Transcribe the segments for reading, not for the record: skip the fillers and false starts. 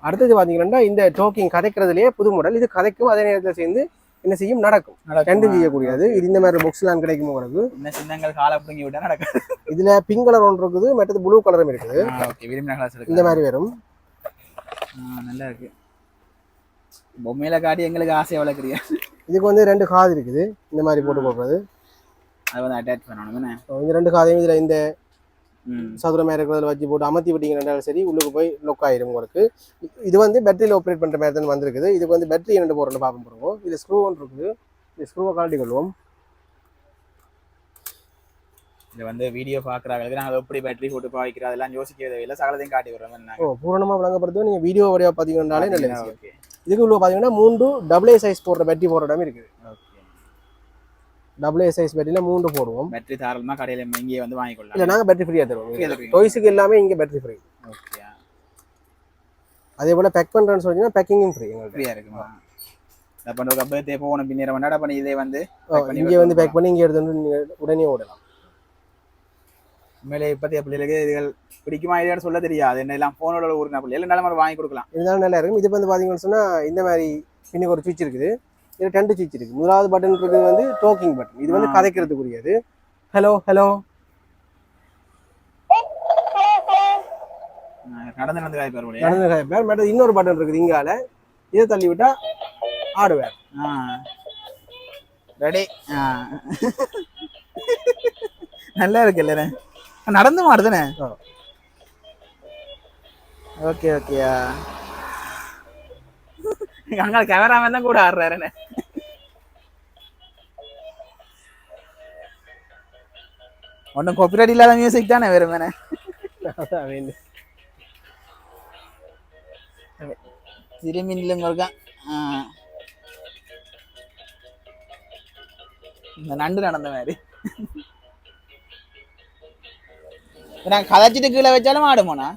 அடுத்தது பார்த்தீங்கன்னா இந்த டோக்கிங் கதைக்கிறதுலேயே புது மாடல். இது கதைக்கும் அதே நேரத்தில் சேர்ந்து என்ன செய்யும் நடக்கும். ரெண்டும் செய்யக்கூடியது. இது இந்த மாதிரி பாக்ஸ்லாம் கிடைக்கும் உங்களுக்கு. என்ன சின்னங்கள் காலை பிடிங்கி விட்டா நடக்கும். இதுல பிங்க் கலர் ஒன்று இருக்குது, மற்றது ப்ளூ கலரும் இருக்குது. இந்த மாதிரி வரும். நல்லா இருக்கு. பொம்மையில காட்டி எங்களுக்கு ஆசையை வளர்க்குறியா? இதுக்கு வந்து 2 காது இருக்குது, இந்த மாதிரி போட்டு போடுறது. அது வந்து அட்டாச் பண்ணணும். இந்த 2 காதையும் இதில் இந்த சதுரமாக இருக்கிறதுல வச்சு போட்டு அமர்த்தி விட்டீங்கன்னாலும் சரி, உள்ளுக்கு போய் லொக் ஆயிரும் உங்களுக்கு. இது வந்து பேட்டரியில் ஆப்ரேட் பண்ணுற மாதிரி தான் வந்திருக்குது. இதுக்கு வந்து பேட்டரி என்னென்னு போடுறோன்னு பார்க்க போகிறோம். இது ஸ்க்ரூ ஒன்று இருக்குது, இந்த ஸ்க்ரூவை கழட்டி கொள்வோம். இது வந்து வீடியோ பார்க்குறாங்களுக்கு நாங்கள் எப்படி பேட்டரி போட்டு பாய்க்கிறோம் அதெல்லாம் யோசிக்க தேவையில்லை, சகலத்தையும் காட்டி விடுறோம். பூரணமாக விளங்கப்படுத்தும். நீங்கள் வீடியோ வழியாக பார்த்தீங்கன்னாலே நல்ல விஷயம். இதுக்கு உள்ள பார்த்தீங்கன்னா 3 AA சைஸ் போடுற பேட்டரி போடுற இடம் இருக்குது. AA சைஸ் பேட்டரியில் 3 போடுவோம். பேட்டரி தாராளமாக கடையில் இங்கே வந்து வாங்கிக்கொள்ளலாம். இல்லை, நாங்கள் பேட்டரி ஃப்ரீயாக தருவோம். டொய்ஸுக்கு எல்லாமே இங்கே பேட்டரி ஃப்ரீ. ஓகே. அதே போல் பேக் பண்ணுறேன்னு சொன்னீங்கன்னா பேக்கிங்கும் ஃப்ரீ. எங்களுக்கு ஃப்ரீயாக இருக்குமா? அப்போ ஒரு பர்த்டே போகணும் பின்னேற வண்டாட பண்ணி இதே வந்து இங்கே வந்து பேக் பண்ணி இங்கே எடுத்து வந்து நீங்கள் உடனே ஓடலாம். உண்மையிலே இப்போதைய பிள்ளைகளுக்கு இதுகள் பிடிக்குமா இல்லையான்னு சொல்ல தெரியாது. என்ன எல்லாம் ஃபோனோட ஊருங்க பிள்ளை எல்லாம் நல்ல வாங்கி கொடுக்கலாம். இதனால நல்லா இருக்கும். இது வந்து பார்த்தீங்கன்னு சொன்னால் இந்த மாதிரி இன்னைக்கு ஒரு சுவிட்ச் இருக்குது. இது 2 சுவிட்ச் இருக்குது. முதலாவது பட்டன் இருக்குது வந்து டோக்கிங் பட்டன். இது வந்து கதைக்கிறதுக்குரியது. ஹலோ ஹலோ நடந்து காய்ப்பார். மற்ற இன்னொரு பட்டன் இருக்குது இங்கால, இதை தள்ளி விட்டா ஆடுவார். ரெடி. நல்லா இருக்கு இல்ல, நடந்து மாடுதானே. ஓகே ஓகேயா. அங்க கேமராமேன் தான் கூட ஆடுறாருன்னு. ஒன்றும் காப்பிரைட் இல்லாத மியூசிக் தானே வேறுமேனே. திரும்பி நில்லுங்க. இந்த நண்டு நடந்த மாதிரி நாங்க கதைச்சிட்டு கீழே வச்சாலும் ஆடுமோண்ணா.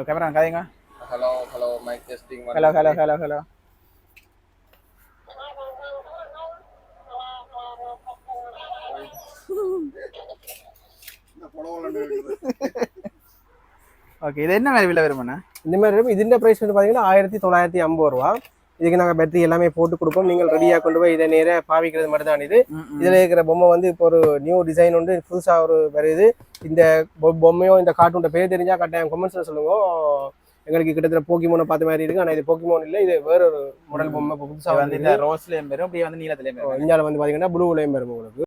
கேமரா கதைங்க. Hello hello mic testing. Hello hello hello hello. Okay, இது என்ன மாதிரி விலை வருமாண்ணா? இந்த மாதிரி இருக்கும். இதுன்ற ப்ரைஸ் வந்து பார்த்தீங்கன்னா 1950 ரூபா. இதுக்கு நாங்கள் பேட்டரி எல்லாமே போட்டு கொடுப்போம். நீங்கள் ரெடியாக கொண்டு போய் இதை நேராக பாவிக்கிறது மட்டும் தான் இது. இதில் இருக்கிற பொம்மை வந்து இப்போ ஒரு நியூ டிசைன் வந்து புதுசாக ஒரு வருது. இந்த பொம்மையோ இந்த கார்ட்டூன் பேர் தெரிஞ்சால் கட்டாயம் கமெண்ட்ஸில் சொல்லுவோம். எங்களுக்கு கிட்டத்தட்ட போக்கிமோனை பார்த்த மாதிரி இருக்குது. ஆனால் இது போக்கிமோன் இல்லை, இது வேற ஒரு மாடல் பொம்மை புதுசாக வந்து ரோஸ்லேயும் வரும், அப்படியே வந்து நீளத்துலேயும் வரும். இந்தியாவில் வந்து பார்த்தீங்கன்னா ப்ளூலேயும் வரும் உங்களுக்கு.